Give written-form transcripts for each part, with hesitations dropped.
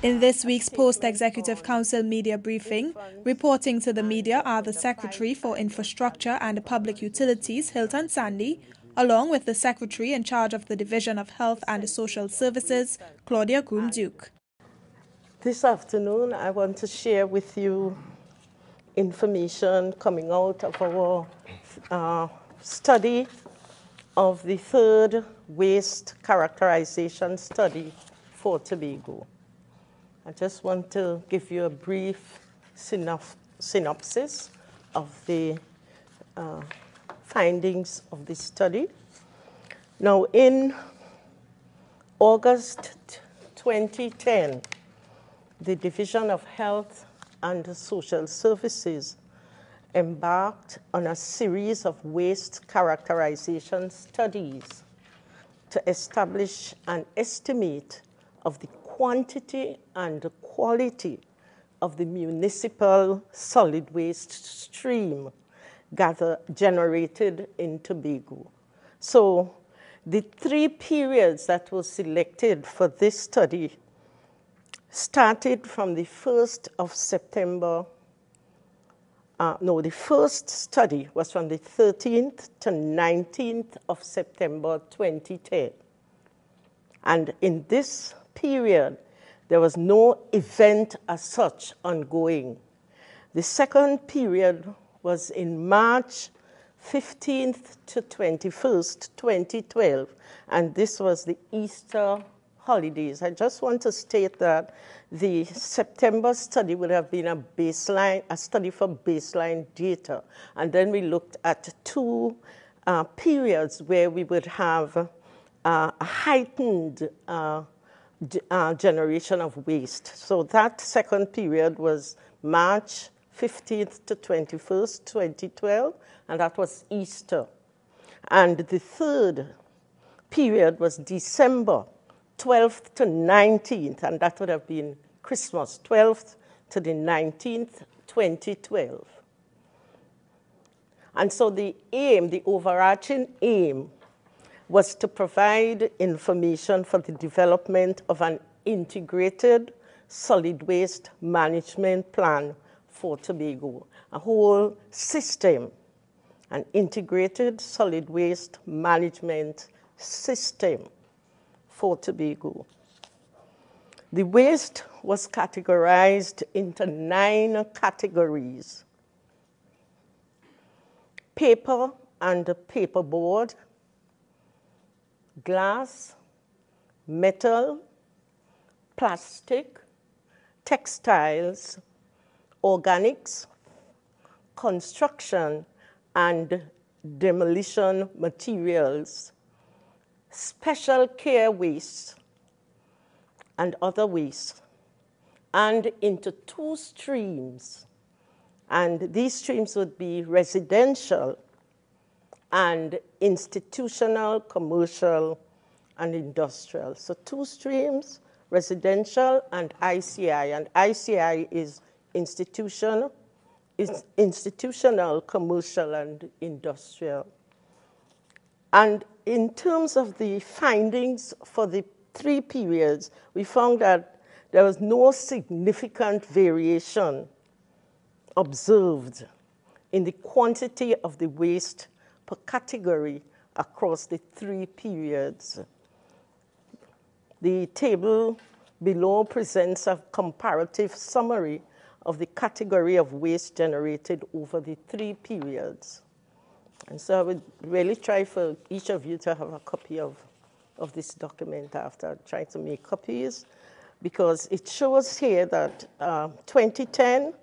In this week's Post-Executive Council media briefing, reporting to the media are the Secretary for Infrastructure and Public Utilities, Hilton Sandy, along with the Secretary in charge of the Division of Health and Social Services, Claudia Groom-Duke. This afternoon, I want to share with you information coming out of our study of the third waste characterization study for Tobago. I just want to give you a brief synopsis of the findings of this study. Now, in August 2010, the Division of Health and Social Services embarked on a series of waste characterization studies to establish an estimate of the quantity and the quality of the municipal solid waste stream generated in Tobago. So the 3 periods that were selected for this study started from the 1st of September. The first study was from the 13th to 19th of September 2010. And in this period, there was no event as such ongoing. The second period was in March 15th to 21st, 2012, and this was the Easter holidays. I just want to state that the September study would have been a study for baseline data, and then we looked at 2 periods where we would have a heightened generation of waste. So that second period was March 15th to 21st, 2012, and that was Easter. And the third period was December 12th to 19th, and that would have been Christmas, 12th to the 19th, 2012. And so the overarching aim, was to provide information for the development of an integrated solid waste management plan for Tobago, a whole system, an integrated solid waste management system for Tobago. The waste was categorized into 9 categories: paper and paperboard, glass, metal, plastic, textiles, organics, construction and demolition materials, special care waste, and other waste, and into 2 streams. And these streams would be residential and institutional, commercial, and industrial. So 2 streams, residential and ICI. And ICI is institutional, commercial, and industrial. And in terms of the findings for the 3 periods, we found that there was no significant variation observed in the quantity of the waste per category across the 3 periods. The table below presents a comparative summary of the category of waste generated over the 3 periods. And so I would really try for each of you to have a copy of this document after trying to make copies, because it shows here that 2010,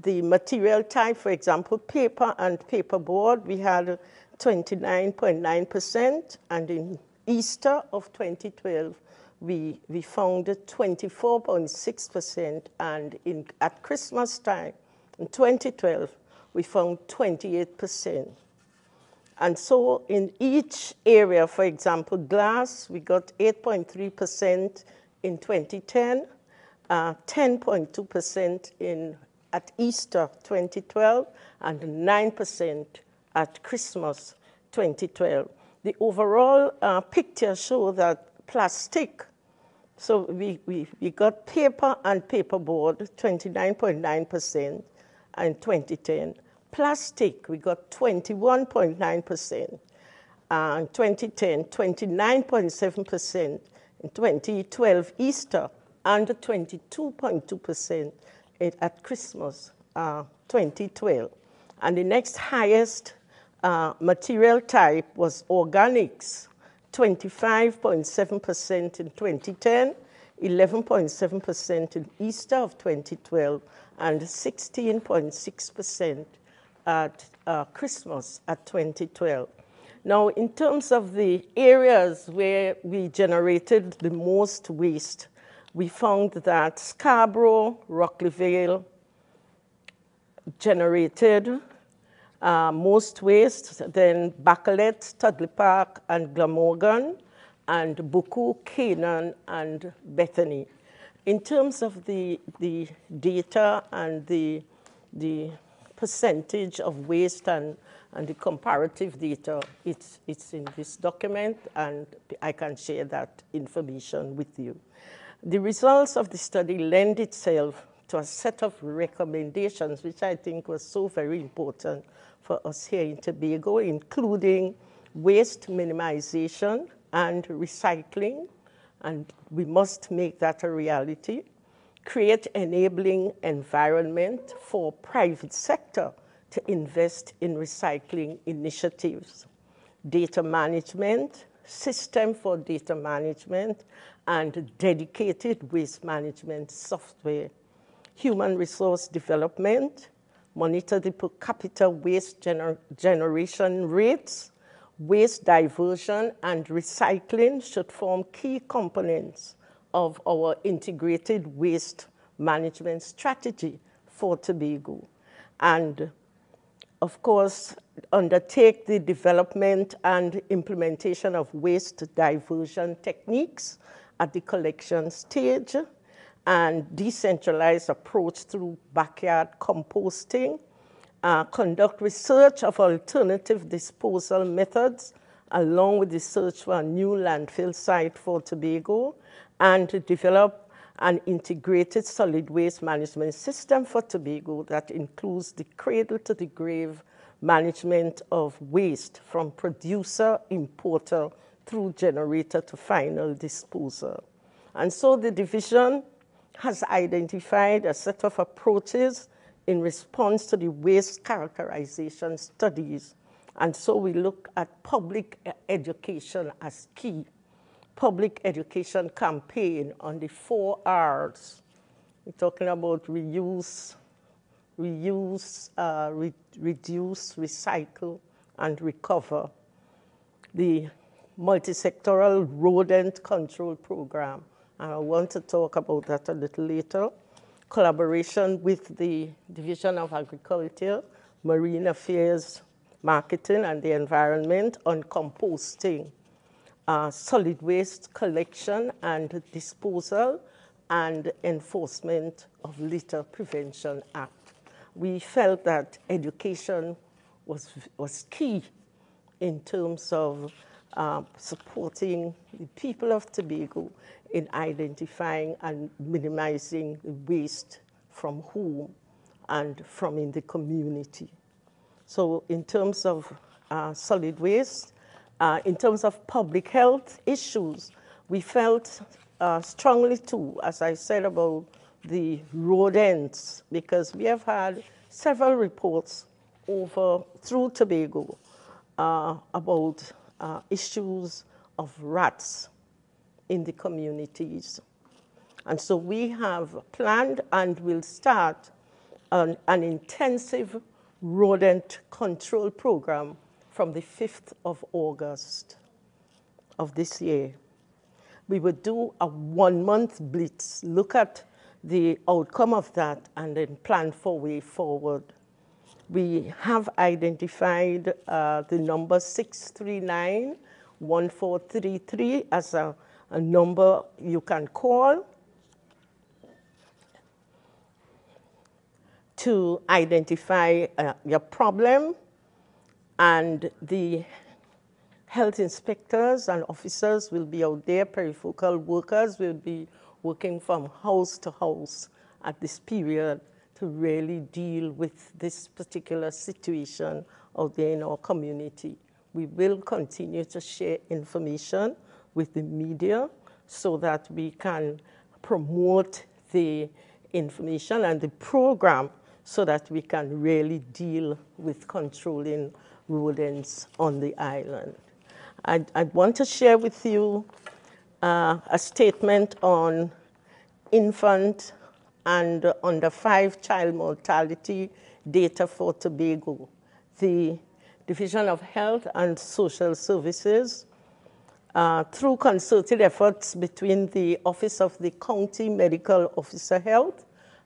the material type, for example, paper and paperboard, we had 29.9%, and in Easter of 2012, we found 24.6%, and at Christmas time, in 2012, we found 28%. And so in each area, for example, glass, we got 8.3% in 2010, 10.2% at Easter 2012, and 9% at Christmas 2012. The overall picture shows that plastic So we got paper and paperboard, 29.9% in 2010. Plastic, we got 21.9%. In 2010, 29.7%. In 2012, Easter, under 22.2% at Christmas, 2012. And the next highest material type was organics, 25.7% in 2010, 11.7% in Easter of 2012, and 16.6% at Christmas at 2012. Now, in terms of the areas where we generated the most waste, we found that Scarborough, Rockville generated most waste, then Bacalet, Tudley Park, and Glamorgan, and Buku, Canaan, and Bethany. In terms of the data and the percentage of waste and the comparative data, it's in this document, and I can share that information with you. The results of the study lend itself to a set of recommendations, which I think was so very important for us here in Tobago, including waste minimization and recycling, and we must make that a reality. Create enabling environment for private sector to invest in recycling initiatives. Data management, system for data management, and dedicated waste management software. Human resource development, monitor the per capita waste generation rates. Waste diversion and recycling should form key components of our integrated waste management strategy for Tobago. And of course, undertake the development and implementation of waste diversion techniques at the collection stage, and decentralized approach through backyard composting, conduct research of alternative disposal methods, along with the search for a new landfill site for Tobago, and to develop an integrated solid waste management system for Tobago that includes the cradle-to-the-grave management of waste from producer, importer, through generator to final disposal. And so the division has identified a set of approaches in response to the waste characterization studies. And so we look at public education as key. Public education campaign on the 4 R's. We're talking about reduce, reduce, recycle, and recover. The multi-sectoral rodent control program. And I want to talk about that a little later. Collaboration with the Division of Agriculture, Marine Affairs, Marketing, and the Environment on composting, solid waste collection and disposal, and enforcement of Litter Prevention Act. We felt that education was key in terms of supporting the people of Tobago in identifying and minimizing the waste from home and from in the community. So in terms of solid waste, in terms of public health issues, we felt strongly too, as I said, about the rodents, because we have had several reports through Tobago about issues of rats in the communities. And so we have planned and will start an intensive rodent control program from the 5th of August of this year. We would do a 1-month blitz, look at the outcome of that, and then plan for way forward. We have identified the number 639-1433 as a number you can call to identify your problem, and the health inspectors and officers will be out there. Perifocal workers will be working from house to house at this period to really deal with this particular situation out there in our community. We will continue to share information with the media so that we can promote the information and the program so that we can really deal with controlling rodents on the island. I want to share with you a statement on infant and under 5 child mortality data for Tobago. The Division of Health and Social Services, through concerted efforts between the Office of the County Medical Officer Health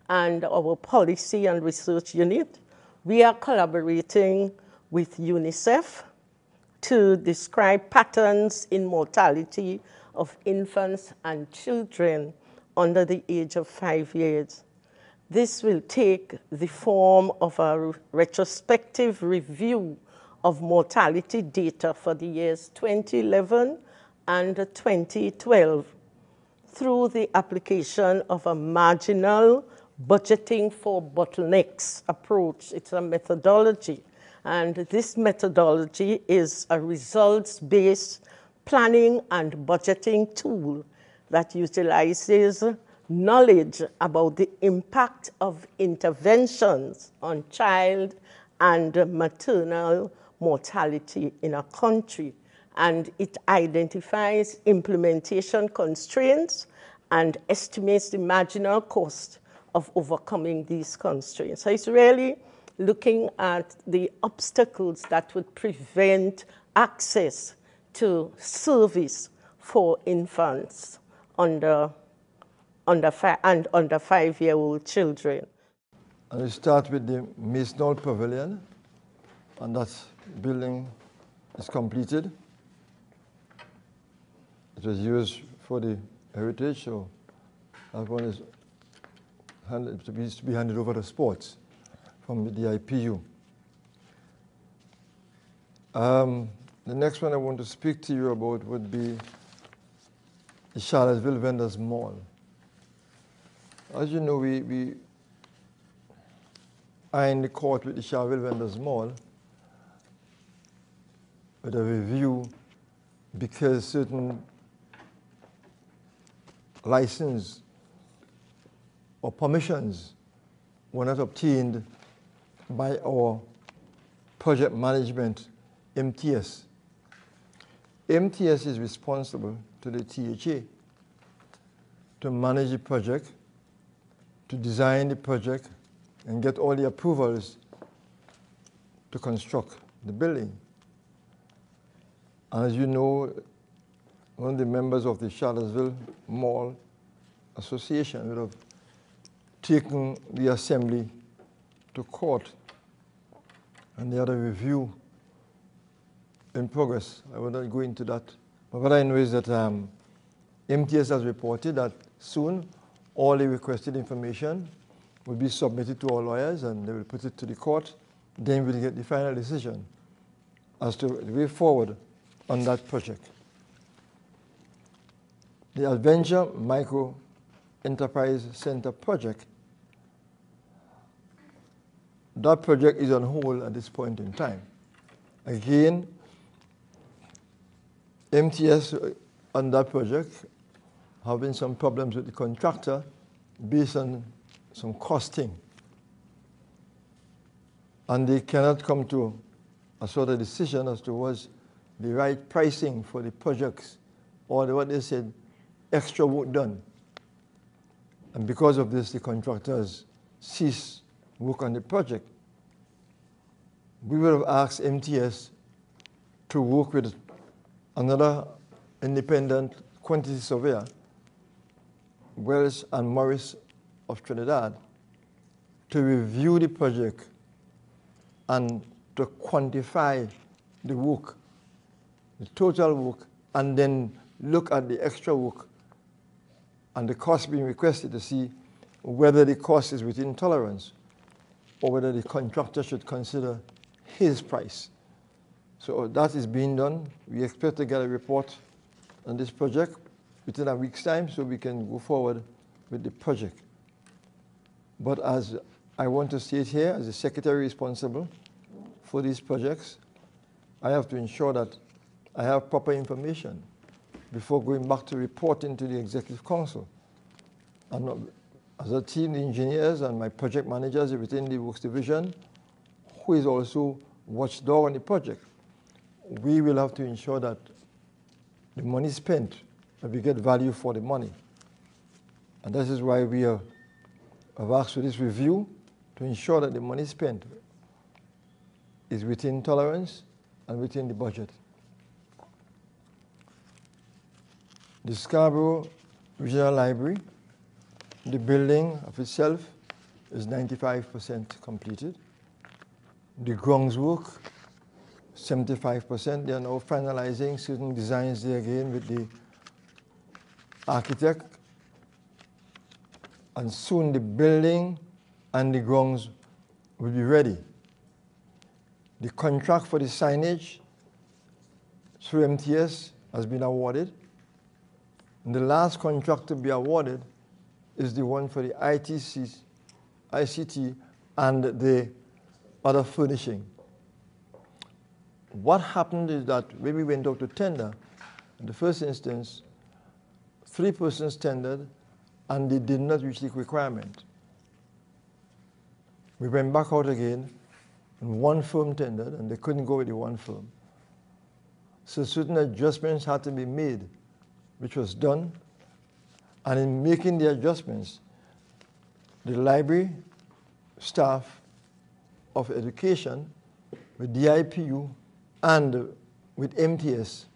and our Policy and Research Unit, we are collaborating with UNICEF to describe patterns in mortality of infants and children under the age of 5 years. This will take the form of a retrospective review of mortality data for the years 2011 and 2012 through the application of a marginal budgeting for bottlenecks approach. It's a methodology, and this methodology is a results-based planning and budgeting tool that utilizes knowledge about the impact of interventions on child and maternal mortality in a country. And it identifies implementation constraints and estimates the marginal cost of overcoming these constraints. So it's really looking at the obstacles that would prevent access to service for infants under 5-year-old children. And we start with the Dog Pavilion, and that building is completed. It was used for the heritage, so that one is to be handed over to sports from the IPU. The next one I want to speak to you about would be the Charlottesville Vendors Mall. As you know, we are in the court with the Charlottesville Vendors Mall with a review because certain license or permissions were not obtained by our project management, MTS. MTS is responsible to the THA to manage the project, to design the project, and get all the approvals to construct the building. And as you know, one of the members of the Charlottesville Mall Association would have taken the assembly to court, and they had a review in progress. I will not go into that. But what I know is that MTS has reported that soon all the requested information will be submitted to our lawyers and they will put it to the court. Then we'll get the final decision as to the way forward on that project. The Adventure Micro Enterprise Center project, that project is on hold at this point in time. Again, MTS on that project having some problems with the contractor based on some costing. And they cannot come to a sort of decision as to what's the right pricing for the projects or what they said, extra work done. And because of this, the contractors ceased work on the project. We would have asked MTS to work with another independent quantity surveyor, Wells and Morris of Trinidad, to review the project and to quantify the work, the total work, and then look at the extra work and the cost being requested to see whether the cost is within tolerance or whether the contractor should consider his price. So that is being done. We expect to get a report on this project within a week's time so we can go forward with the project. But as I want to state here, as the secretary responsible for these projects, I have to ensure that I have proper information before going back to reporting to the Executive Council. And as a team, the engineers and my project managers within the Works Division, who is also watchdog on the project, we will have to ensure that the money spent, that we get value for the money. And this is why we have asked for this review to ensure that the money spent is within tolerance and within the budget. The Scarborough Regional Library, the building of itself is 95% completed. The grounds work, 75%. They are now finalizing certain designs there again with the architect. And soon the building and the grounds will be ready. The contract for the signage through MTS has been awarded. And the last contract to be awarded is the one for the ICT and the other furnishing. What happened is that when we went out to tender, in the first instance, 3 persons tendered and they did not reach the requirement. We went back out again and 1 firm tendered and they couldn't go with the 1 firm. So certain adjustments had to be made, which was done. And in making the adjustments, the library staff of education with DIPU and with MTS,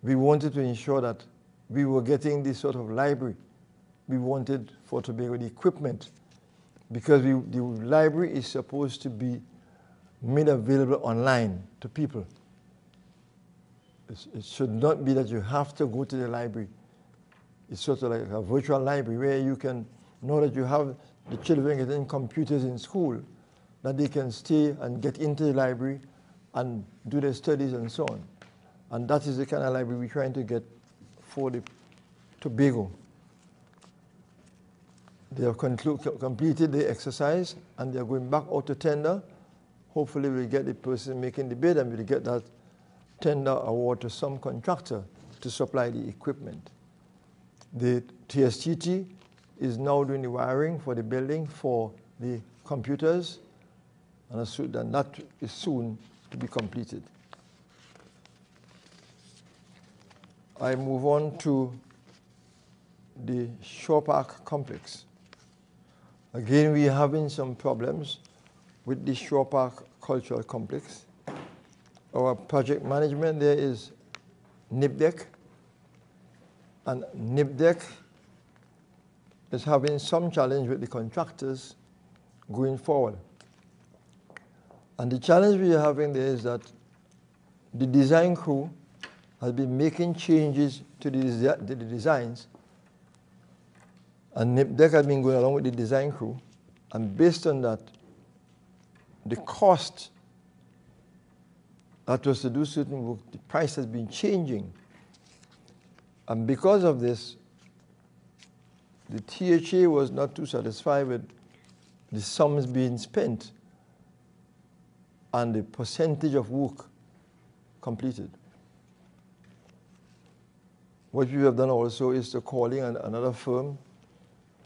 we wanted to ensure that we were getting this sort of library we wanted for Tobago, the equipment, because the library is supposed to be made available online to people. It should not be that you have to go to the library. It's sort of like a virtual library where you can know that you have the children getting computers in school, that they can stay and get into the library and do their studies and so on. And that is the kind of library we're trying to get for the Tobago. They have completed the exercise and they're going back out to tender. Hopefully we'll get the person making the bid and we'll get that tender award to some contractor to supply the equipment. The TSTT is now doing the wiring for the building for the computers, and that is soon to be completed. I move on to the Shore Park complex. Again, we are having some problems with the Shore Park Cultural Complex. Our project management there is NIPDEC, and NIPDEC is having some challenge with the contractors going forward. And the challenge we are having there is that the design crew has been making changes to the designs, and NIPDEC has been going along with the design crew, and based on that, the cost that was to do certain work, the price has been changing. And because of this, the THA was not too satisfied with the sums being spent and the percentage of work completed. What we have done also is to call in another firm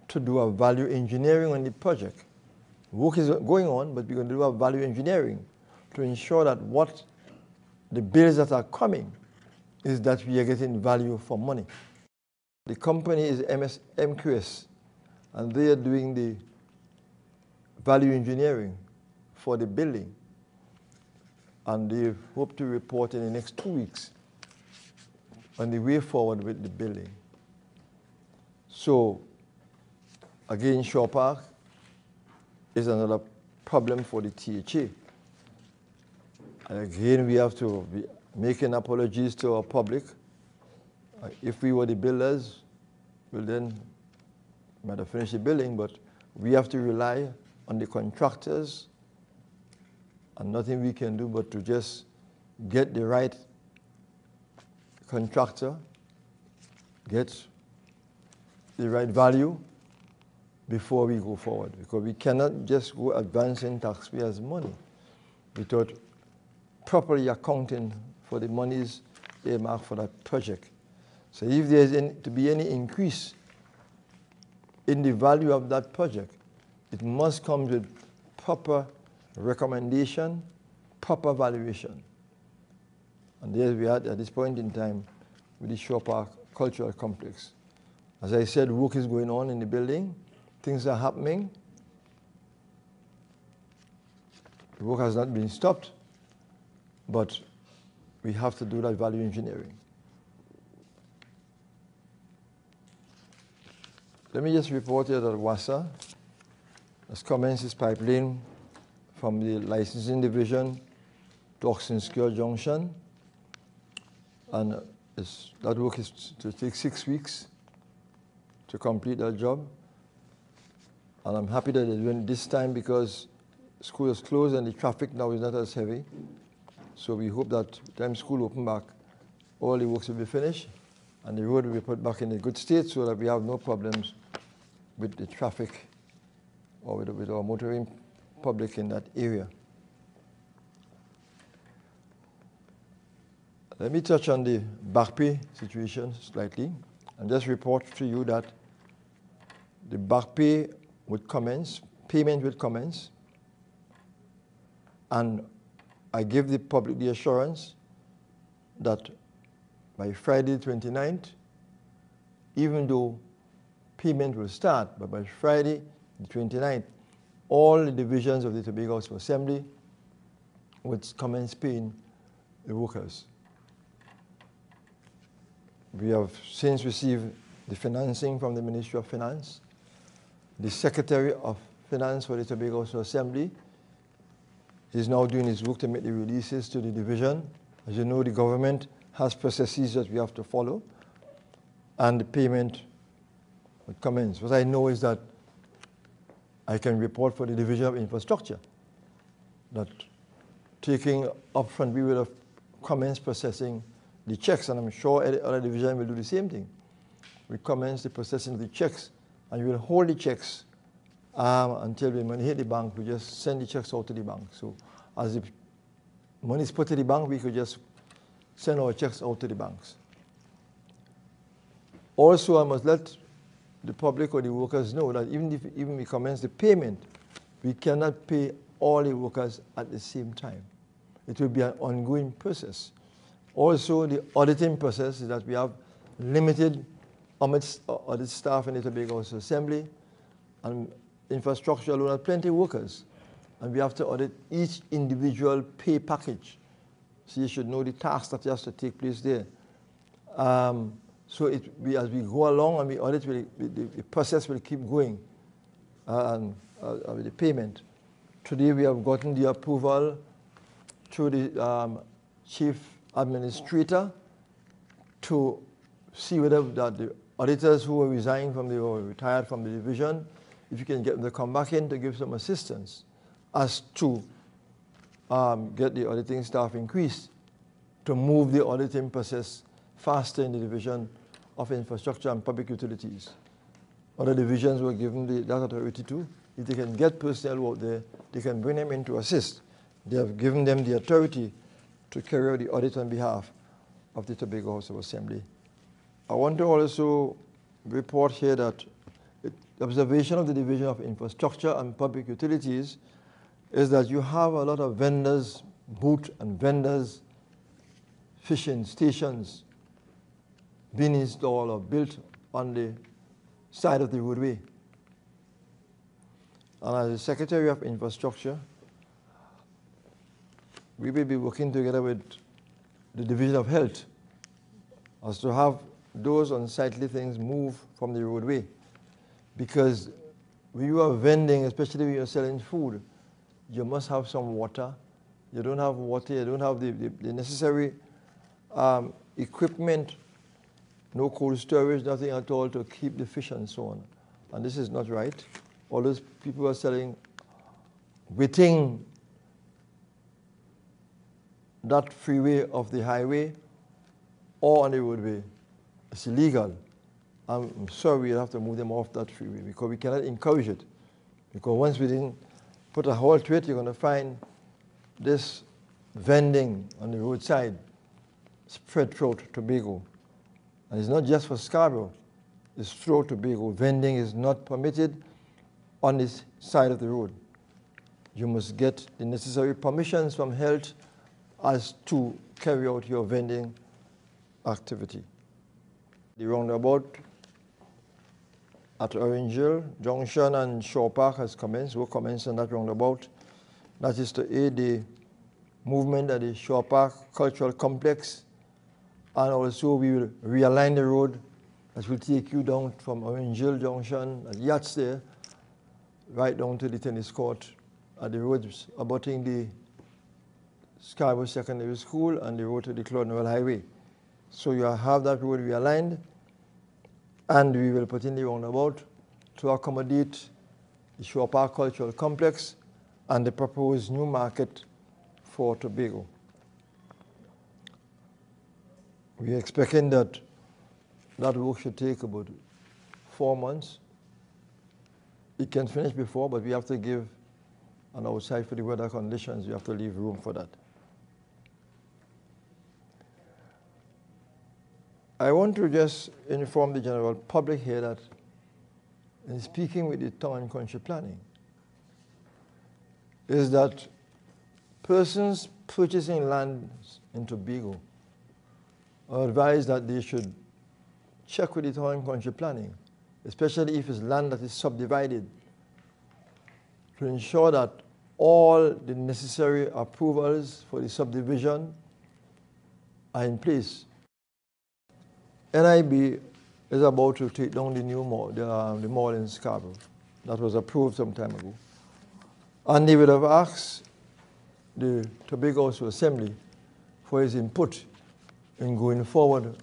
to do a value engineering on the project. Work is going on, but we're going to do a value engineering to ensure that what the bills that are coming is that we are getting value for money. The company is MQS, and they are doing the value engineering for the building. And they hope to report in the next 2 weeks on the way forward with the building. So, again, Shore Park is another problem for the THA. And again, we have to be making apologies to our public. If we were the builders, we'll then might have finished the building, but we have to rely on the contractors, and nothing we can do but to just get the right contractor, get the right value before we go forward. Because we cannot just go advancing taxpayers' money without properly accounting for the monies earmarked for that project. So if there's to be any increase in the value of that project, it must come with proper recommendation, proper valuation. And there we are at this point in time with the Shore Park Cultural Complex. As I said, work is going on in the building. Things are happening. The work has not been stopped, but we have to do that value engineering. Let me just report here that WASA has commenced its pipeline from the licensing division to Oxon Square Junction, and that work is to take 6 weeks to complete that job. And I'm happy that they're doing it this time because school is closed and the traffic now is not as heavy. So we hope that by the time school open back, all the works will be finished and the road will be put back in a good state so that we have no problems with the traffic or with our motoring public in that area. Let me touch on the back pay situation slightly and just report to you that the back pay would commence, payment would commence, and I give the public the assurance that by Friday the 29th, even though payment will start, but by Friday the 29th, all the divisions of the Tobago House of Assembly would commence paying the workers. We have since received the financing from the Ministry of Finance. The Secretary of Finance for the Tobago House of Assembly is now doing his work to make the releases to the division. As you know, the government has processes that we have to follow, and the payment would commence. What I know is that I can report for the Division of Infrastructure that taking upfront, we will have commenced processing the checks, and I'm sure other division will do the same thing. We commence the processing of the checks, and we will hold the checks until the money hit the bank. We just send the checks out to the bank. So as the money is put to the bank, we could just send our checks out to the banks. Also, I must let the public or the workers know that even if we commence the payment, we cannot pay all the workers at the same time. It will be an ongoing process. Also, the auditing process is that we have limited audit staff in the Tobago House Assembly, and infrastructure alone has plenty of workers, and we have to audit each individual pay package. So you should know the task that has to take place there. So as we go along and we audit, the process will keep going with the payment. Today we have gotten the approval through the Chief Administrator to see whether that the auditors who were resigned from or retired from the division, if you can get them to come back in to give some assistance as to get the auditing staff increased to move the auditing process faster in the Division of Infrastructure and Public Utilities. Other divisions were given that authority too. If they can get personnel out there, they can bring them in to assist. They have given them the authority to carry out the audit on behalf of the Tobago House of Assembly. I want to also report here that the observation of the Division of Infrastructure and Public Utilities is that you have a lot of vendors, booth and vendors, fishing stations being installed or built on the side of the roadway. And as the Secretary of Infrastructure, we will be working together with the Division of Health as to have those unsightly things move from the roadway. Because when you are vending, especially when you're selling food, you must have some water. You don't have water, you don't have the necessary equipment, no cold storage, nothing at all to keep the fish and so on. And this is not right. All those people are selling, waiting that freeway off the highway or on the roadway, it's illegal. I'm sorry, we'll have to move them off that freeway because we cannot encourage it. Because once we didn't put a halt to it, you're going to find this vending on the roadside spread throughout Tobago. And it's not just for Scarborough, it's throughout Tobago. Vending is not permitted on this side of the road. You must get the necessary permissions from health as to carry out your vending activity. The roundabout at Orange Hill Junction and Shaw Park has commenced. We'll commence on that roundabout. That is to aid the movement at the Shaw Park Cultural Complex, and also we will realign the road that will take you down from Orange Hill Junction at Yachts there, right down to the tennis court at the roads abutting the Scarborough Secondary School and the road to the Clonmel Highway. So you have that road realigned, and we will put in the roundabout to accommodate the Shaw Park Cultural Complex and the proposed new market for Tobago. We are expecting that work should take about 4 months. It can finish before, but we have to give an outside for the weather conditions. We have to leave room for that. I want to just inform the general public here that in speaking with the town and country planning, is that persons purchasing land in Tobago are advised that they should check with the town and country planning, especially if it's land that is subdivided, to ensure that all the necessary approvals for the subdivision are in place. NIB is about to take down the new mall, the mall in Scarborough. That was approved some time ago. And they would have asked the Tobago House of Assembly for his input in going forward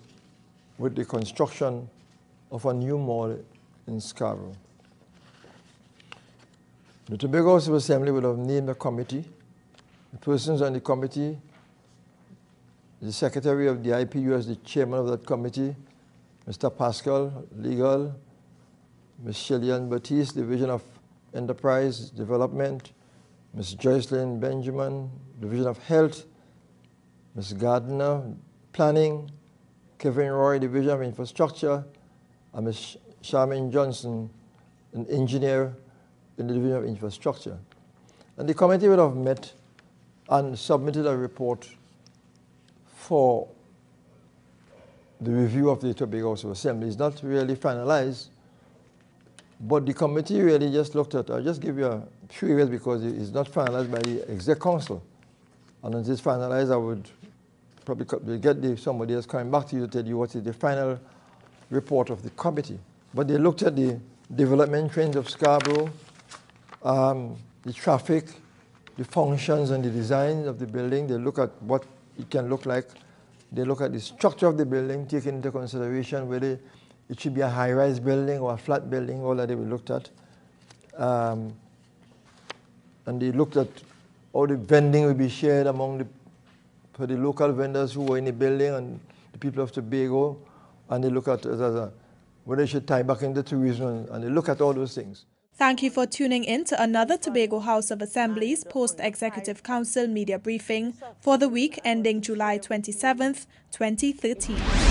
with the construction of a new mall in Scarborough. The Tobago House of Assembly would have named a committee. The persons on the committee, the secretary of the IPU as the chairman of that committee, Mr. Pascal, legal, Ms. Shelley-Ann Batiste, Division of Enterprise Development, Ms. Joycelyn Benjamin, Division of Health, Ms. Gardner, Planning, Kevin Roy, Division of Infrastructure, and Ms. Charmaine Johnson, an engineer in the Division of Infrastructure. And the committee would have met and submitted a report for the review of the Tobago House of Assembly. It's not really finalized, but the committee really just looked at, I'll just give you a few areas because it's not finalized by the Exec Council. And once it's finalized, I would probably get somebody else coming back to you to tell you what is the final report of the committee. But they looked at the development trends of Scarborough, the traffic, the functions and the design of the building. They look at what it can look like. They look at the structure of the building, taking into consideration whether it should be a high-rise building or a flat building, all that they were looked at. And they looked at how the vending will be shared among for the local vendors who were in the building and the people of Tobago. And they look at whether they should tie back into tourism, and they look at all those things. Thank you for tuning in to another Tobago House of Assembly's Post-Executive Council media briefing for the week ending July 27th, 2013.